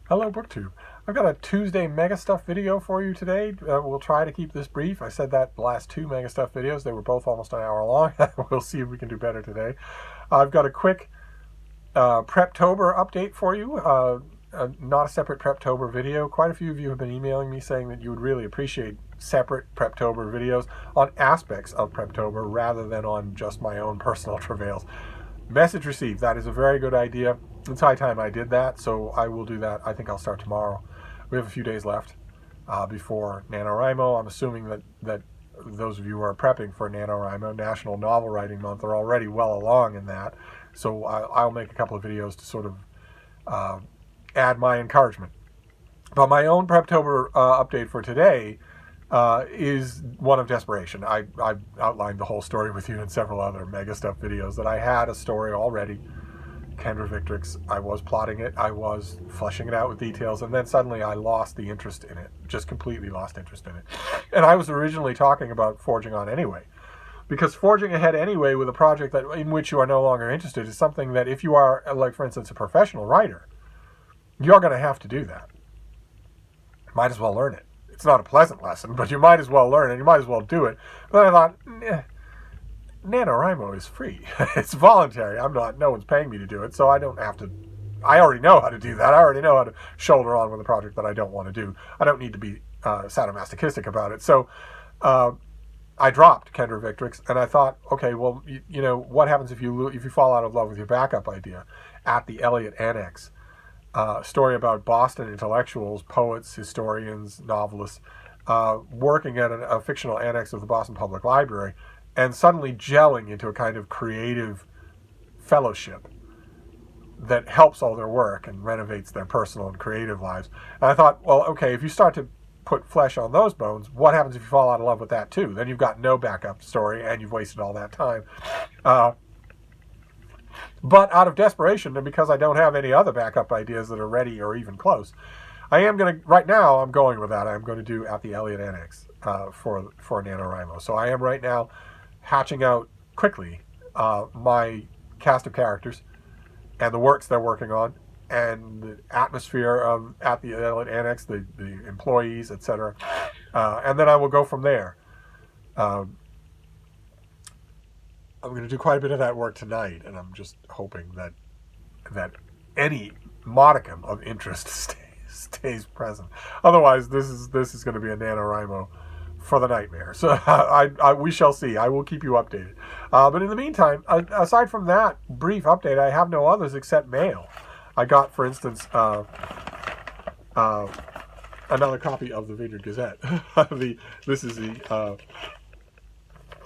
Hello, BookTube. I've got a Tuesday MegaStuff video for you today. We'll try to keep this brief. I said that the last two MegaStuff videos. They were both almost an hour long. We'll see if we can do better today. I've got a quick Preptober update for you. Not a separate Preptober video. Quite a few of you have been emailing me saying that you would really appreciate separate Preptober videos on aspects of Preptober rather than on just my own personal travails. Message received. That is a very good idea. It's high time I did that, so I will do that. I think I'll start tomorrow. We have a few days left before NaNoWriMo. I'm assuming that those of you who are prepping for NaNoWriMo, National Novel Writing Month, are already well along in that. So I'll make a couple of videos to sort of add my encouragement. But my own Preptober update for today is one of desperation. I outlined the whole story with you in several other MegaStuff videos that I had a story already. Kendra Victrix, I was plotting it, I was fleshing it out with details, and then suddenly I lost the interest in it, just completely lost interest in it. And I was originally talking about forging on anyway, because forging ahead anyway with a project in which you are no longer interested is something that if you are, like for instance, a professional writer, you're going to have to do that. Might as well learn it. It's not a pleasant lesson, but you might as well learn it, you might as well do it. But I thought, NaNoWriMo is free. It's voluntary. No one's paying me to do it, so I don't have to. I already know how to do that. I already know how to shoulder on with a project that I don't want to do. I don't need to be sadomasochistic about it. So I dropped Kendra Victrix, and I thought, okay, well, you know, what happens if you fall out of love with your backup idea? At the Eliot Annex, story about Boston intellectuals, poets, historians, novelists, working at a fictional annex of the Boston Public Library, and suddenly gelling into a kind of creative fellowship that helps all their work and renovates their personal and creative lives. And I thought, well, okay, if you start to put flesh on those bones, what happens if you fall out of love with that too? Then you've got no backup story and you've wasted all that time. But out of desperation, and because I don't have any other backup ideas that are ready or even close, right now I'm going with that. I'm going to do At the Eliot Annex for NaNoWriMo. So I am right now hatching out quickly my cast of characters and the works they're working on and the atmosphere of At the Eliot Annex, the employees, etc. And then I will go from there. I'm going to do quite a bit of that work tonight, and I'm just hoping that any modicum of interest stays present. Otherwise, this is going to be a NaNoWriMo for the nightmare. So we shall see. I will keep you updated. But in the meantime, aside from that brief update, I have no others except mail. I got, for instance, another copy of the Vineyard Gazette. This is the look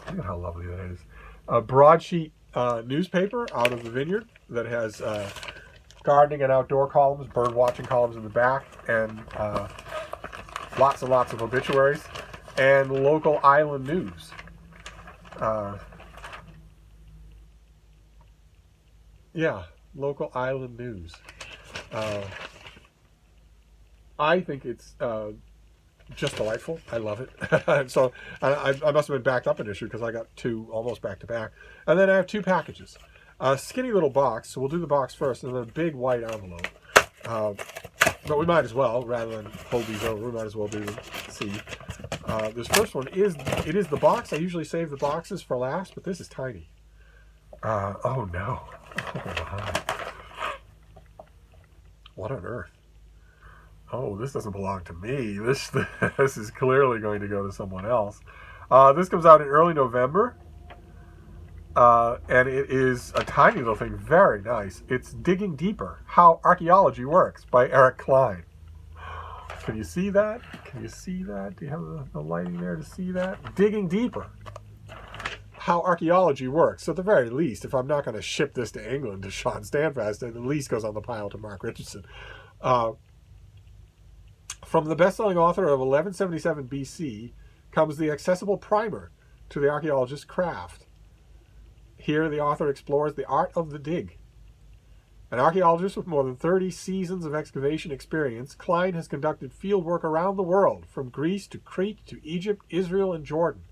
at how lovely that is. A broadsheet newspaper out of the vineyard that has gardening and outdoor columns, bird watching columns in the back, and lots and lots of obituaries, and local island news. Local island news. I think it's just delightful. I love it. So I must have been backed up an issue because I got two almost back to back. And then I have two packages. A skinny little box, so we'll do the box first, and then a big white envelope. But we might as well, rather than hold these over, we might as well see. This first one is the box. I usually save the boxes for last, but this is tiny. Oh no. Oh my. What on earth? Oh, this doesn't belong to me. This is clearly going to go to someone else. This comes out in early November. And it is a tiny little thing, very nice. It's Digging Deeper, How Archaeology Works by Eric Klein. Can you see that? Can you see that? Do you have the lighting there to see that? Digging Deeper, How Archaeology Works. So at the very least, if I'm not going to ship this to England to Sean Standfast, it at least goes on the pile to Mark Richardson. From the best-selling author of 1177 BC comes the accessible primer to the archaeologist's craft. Here, the author explores the art of the dig. An archaeologist with more than 30 seasons of excavation experience, Klein has conducted field work around the world, from Greece to Crete to Egypt, Israel, and Jordan.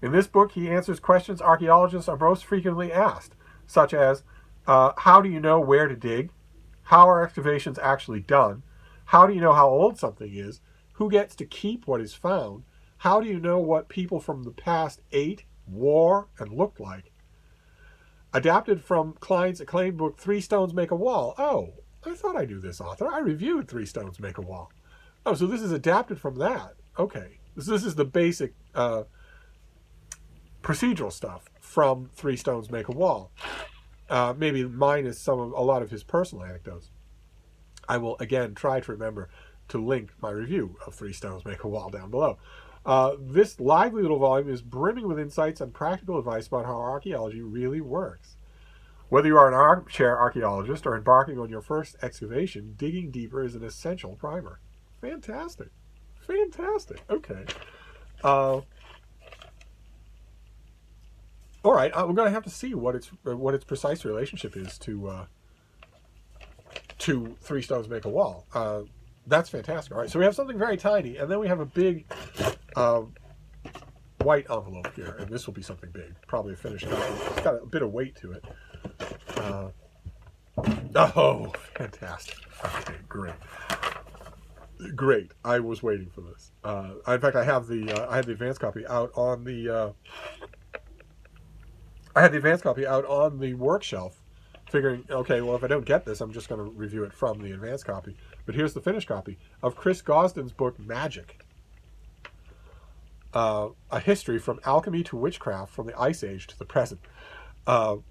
In this book, he answers questions archaeologists are most frequently asked, such as, how do you know where to dig? How are excavations actually done? How do you know how old something is? Who gets to keep what is found? How do you know what people from the past ate, wore, and looked like? Adapted from Klein's acclaimed book, Three Stones Make a Wall. Oh, I thought I knew this author. I reviewed Three Stones Make a Wall. Oh, so this is adapted from that. Okay. This is the basic procedural stuff from Three Stones Make a Wall. Maybe minus a lot of his personal anecdotes. I will, again, try to remember to link my review of Three Stones Make a Wall down below. This lively little volume is brimming with insights and practical advice about how archaeology really works. Whether you are an armchair archaeologist or embarking on your first excavation, digging deeper is an essential primer. Fantastic. Fantastic. Okay. All right. We're going to have to see what its precise relationship is to Three Stones Make a Wall. That's fantastic. All right. So we have something very tiny, and then we have a big white envelope here, and this will be something big. Probably a finished copy. It's got a bit of weight to it. Oh, fantastic. Okay, great. Great. I was waiting for this. In fact, I had the advanced copy out on the work shelf, figuring, okay, well, if I don't get this, I'm just going to review it from the advanced copy. But here's the finished copy of Chris Gosden's book, Magic. A history from alchemy to witchcraft, from the Ice Age to the present. And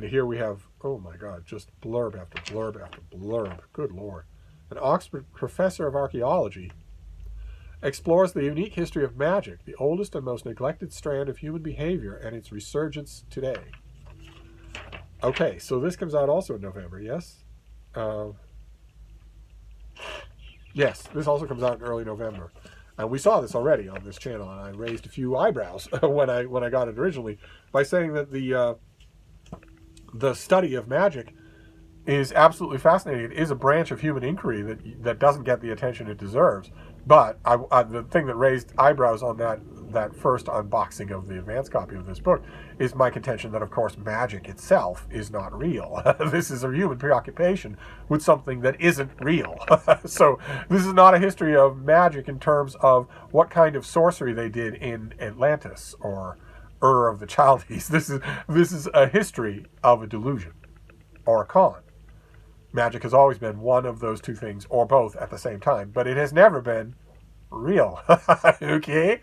here we have, oh my God, just blurb after blurb after blurb. Good Lord. An Oxford professor of archaeology explores the unique history of magic, the oldest and most neglected strand of human behavior, and its resurgence today. Okay, so this comes out also in November, yes? Yes, this also comes out in early November. And we saw this already on this channel, and I raised a few eyebrows when I got it originally by saying that the study of magic is absolutely fascinating. It is a branch of human inquiry that doesn't get the attention it deserves. But the thing that raised eyebrows on that first unboxing of the advanced copy of this book is my contention that, of course, magic itself is not real. This is a human preoccupation with something that isn't real. So this is not a history of magic in terms of what kind of sorcery they did in Atlantis or Ur of the Chaldees. This is a history of a delusion or a con. Magic has always been one of those two things, or both at the same time, but it has never been real. Okay?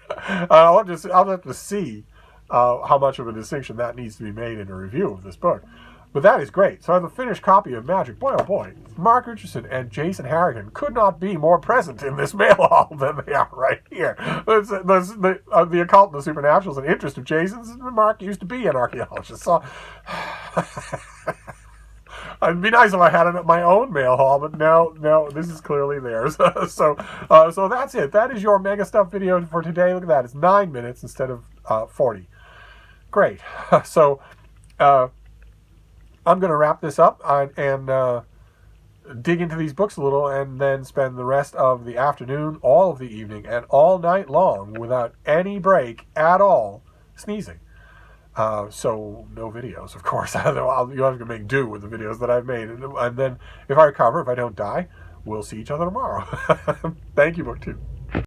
I'll have to see how much of a distinction that needs to be made in a review of this book. But that is great. So I have a finished copy of Magic. Boy, oh boy. Mark Richardson and Jason Harrigan could not be more present in this mail haul than they are right here. The occult and the supernatural is an interest of Jason's. Mark used to be an archaeologist. So it'd be nice if I had it at my own mail haul, but no, this is clearly theirs. So that's it. That is your MegaStuff video for today. Look at that. It's 9 minutes instead of 40. Great. So I'm going to wrap this up and dig into these books a little, and then spend the rest of the afternoon, all of the evening, and all night long without any break at all sneezing. So no videos, of course. You'll have to make do with the videos that I've made. And then if I recover, if I don't die, we'll see each other tomorrow. Thank you, BookTube.